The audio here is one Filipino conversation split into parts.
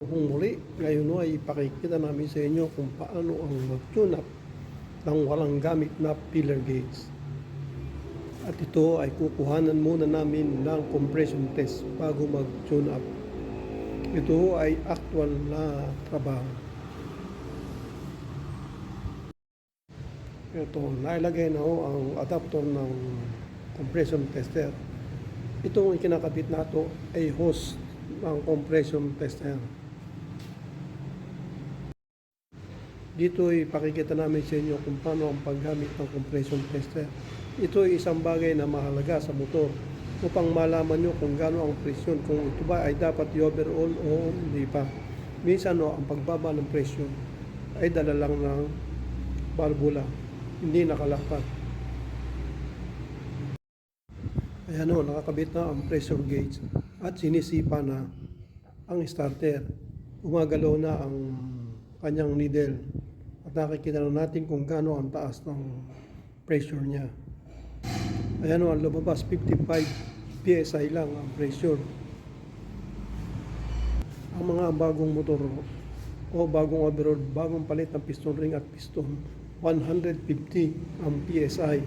Kung muli, ngayon ay ipakikita namin sa inyo kung paano ang mag-tune up ng walang gamit na pillar gauge. At ito ay kukuhanan muna namin ng compression test bago mag-tune up. Ito ay actual na trabaho. Ito, nailagay na ho ang adapter ng compression tester. Itong ikinakabit na ito ay hose ng compression tester. Dito ay pakikita namin sa inyo kung paano ang paggamit ng compression tester. Ito ay isang bagay na mahalaga sa motor upang malaman nyo kung gaano ang presyon, kung ito ba ay dapat i-overhaul o hindi pa. Minsan ang pagbaba ng presyon ay dala lang ng barbula, hindi nakalapat. Ayan nakakabit na ang pressure gauge at sinisipa na ang starter. Gumagalaw na ang kanyang needle at nakikita na natin kung gaano ang taas ng pressure niya. Ayan ang lumabas, 55 PSI lang ang pressure. Ang mga bagong motor o bagong overhaul, bagong palit ng piston ring at piston, 150 ang PSI.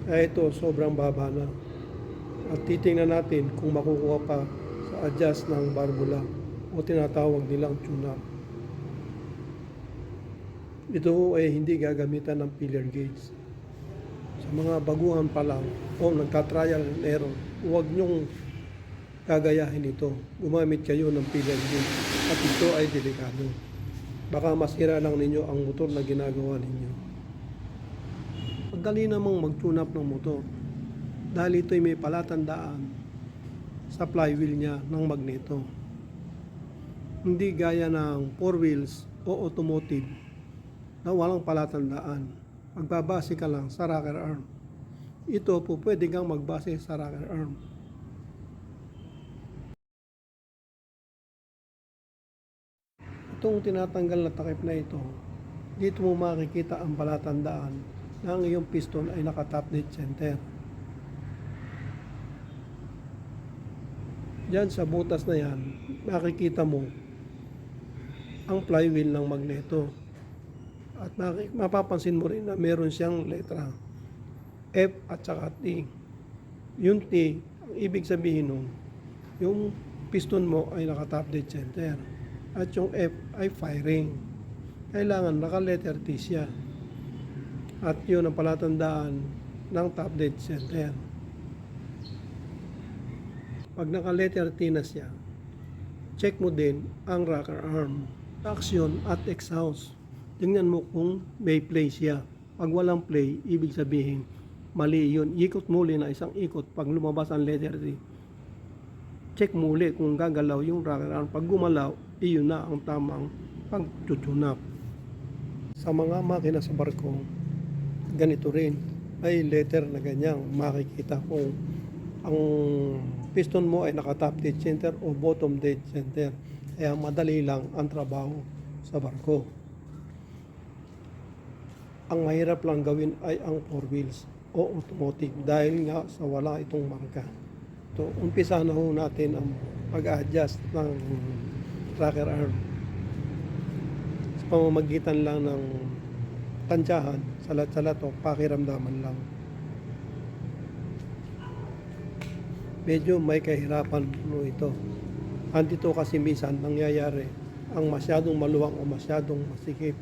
Ito sobrang baba na. At titingnan natin kung makukuha pa sa adjust ng barbula o tinatawag nilang tune-up. Ito ay hindi gagamitan ng pillar gauge. Sa mga baguhan pa lang o nagka-trial and error, huwag nyong gagayahin ito. Gumamit kayo ng pillar gauge at ito ay delikado. Baka masira lang ninyo ang motor na ginagawa ninyo. Madali namang mag-tune up ng motor dahil ito ay may palatandaan sa flywheel niya ng magneto. Hindi gaya ng 4 wheels o automotive na walang palatandaan. Magbabase ka lang sa rocker arm. Ito po pwede kang magbase sa rocker arm. Itong tinatanggal na takip na ito, dito mo makikita ang palatandaan na ang iyong piston ay naka-top dead center. Diyan sa butas na yan, makikita mo ang flywheel ng magneto. At mapapansin mo rin na meron siyang letra F at saka T. Yung T, ang ibig sabihin nun, yung piston mo ay naka-top dead center. At yung F ay firing. Kailangan naka-letter T siya. At yun ang palatandaan ng top dead center. Pag naka-letter T na siya, check mo din ang rocker arm, traction at exhaust. Tingnan mo kung may play siya. Pag walang play, ibig sabihin, mali yun. Ikot muli na isang ikot pag lumabas ang letter T. Check muli kung gagalaw yung rocker arm. Pag gumalaw, iyon na ang tamang pag-tune-up. Sa mga makina sa barko, ganito rin. May letter na ganyang makikita kung ang piston mo ay naka-top dead center o bottom dead center. Kaya madali lang ang trabaho sa barko. Ang mahirap lang gawin ay ang 4 wheels o automotive dahil nga sa wala itong marka. So, umpisa na ho natin ang pag-adjust ng rocker arm. Sa pamamagitan lang ng tansyahan, salat-salat o pakiramdaman lang. Medyo may kahirapan ito. Andito kasi minsan nangyayari ang masyadong maluwang o masyadong masikip.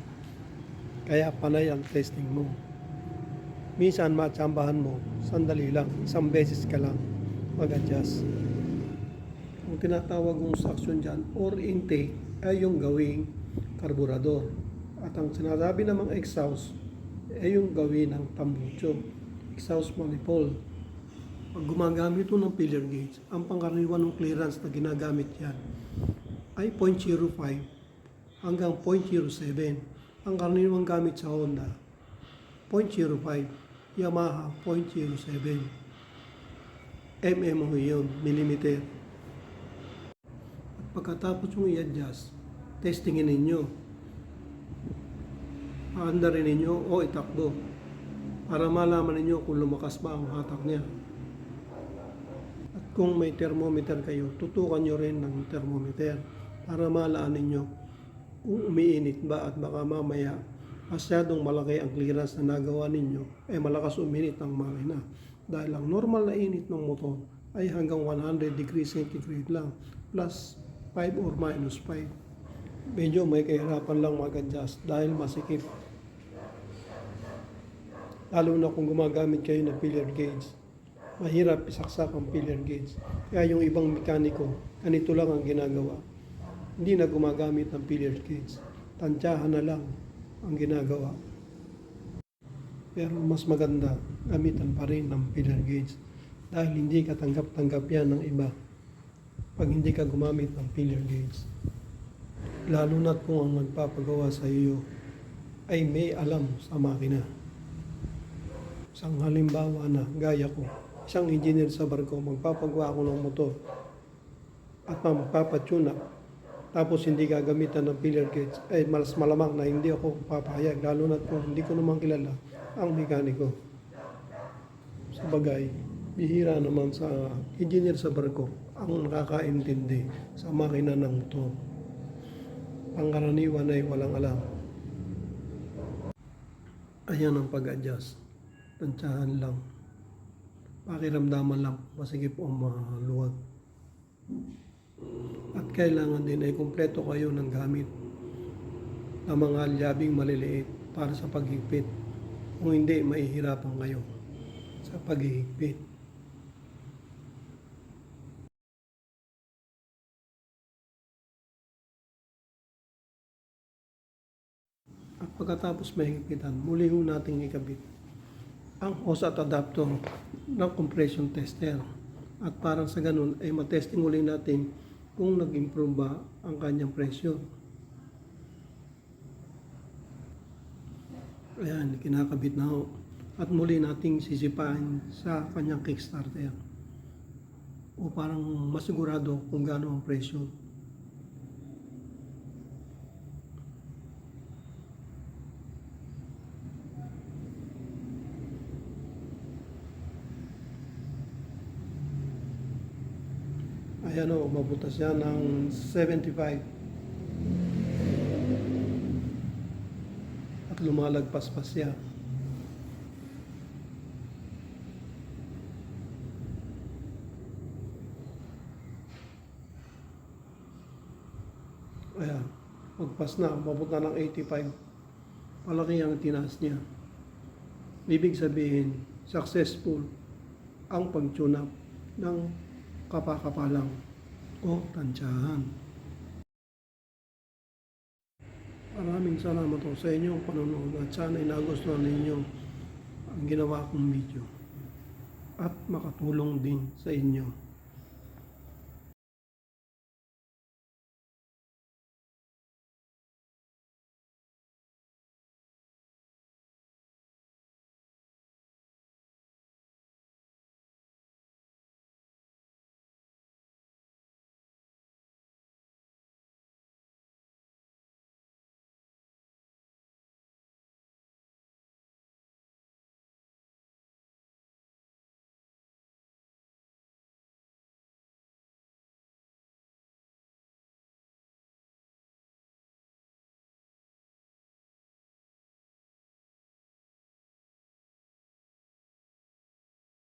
Kaya panay ang testing mo. Minsan matsambahan mo, sandali lang, isang beses ka lang mag-adjust. Ang tinatawag kong suction dyan or intake ay yung gawing karburador. At ang sinasabi namang exhaust ay yung gawin ng tambucho, exhaust manifold. Pag gumagamit ito ng pillar gauge, ang pangkaraniwan ng clearance na ginagamit yan ay 0.05 hanggang 0.07. Ang karaniwang gamit sa Honda, 0.05, Yamaha 0.07, mm yun, millimeter. At pagkatapos mong i-adjust, testingin ninyo. Paanda rin ninyo o itakbo para malaman ninyo kung lumakas ba ang hatak niya. At kung may thermometer kayo, tutukan nyo rin ng thermometer para malaan ninyo kung umiinit ba, at baka mamaya masyadong malaki ang clearance na nagawa ninyo ay malakas uminit ang makina. Dahil ang normal na init ng motor ay hanggang 100 degrees centigrade lang, plus 5 or minus 5. Medyo may kahirapan lang mag-adjust dahil masikip. Lalo na kung gumagamit kayo ng filler gauge. Mahirap isaksak ang filler gauge. Kaya yung ibang mekaniko, ganito lang ang ginagawa. Hindi na gumagamit ng filler gauge. Tansyahan na lang ang ginagawa. Pero mas maganda, gamitan pa rin ng filler gauge. Dahil hindi ka tanggap-tanggap yan ng iba pag hindi ka gumamit ng filler gauge. Lalo na kung ang magpapagawa sa iyo ay may alam sa makina. Isang halimbawa na gaya ko, isang engineer sa barko, magpapagawa ako ng motor at magpapatune up, tapos hindi gagamitan ng filler gauge, ay mas malamang na hindi ako papayag, lalo na kung hindi ko naman kilala ang mekaniko. Sa bagay, bihira naman sa engineer sa barko ang nakakaintindi sa makina ng motor. Pangkaraniwan ay walang alam. Ayan ang pag-adjust. Tansyahan lang. Pakiramdaman lang, masigip o maluwag. At kailangan din ay kumpleto kayo ng gamit na mga lyabing maliliit para sa paghigpit. Kung hindi, mahihirapan kayo sa paghihigpit. At pagkatapos mahigpitan, muli ho nating ikabit ang hose at adapter ng compression tester. At parang sa ganun ay matesting uli natin kung nag-improve ba ang kanyang pressure. Ayan, kinakabit na ho. At muli nating sisipain sa kanyang kickstarter o parang masigurado kung gaano ang pressure. Ayan o, mabutas siya ng 75 at lumalagpas pa siya. Ayan, magpas na, mabuta ng 85. Malaki ang tinaas niya. Ibig sabihin, successful ang pag-tune up ng kapakapalang o tansyahan. Maraming salamat po sa inyong panonood at sana ay nagustuhan ninyo ang ginawa kong video at makatulong din sa inyo.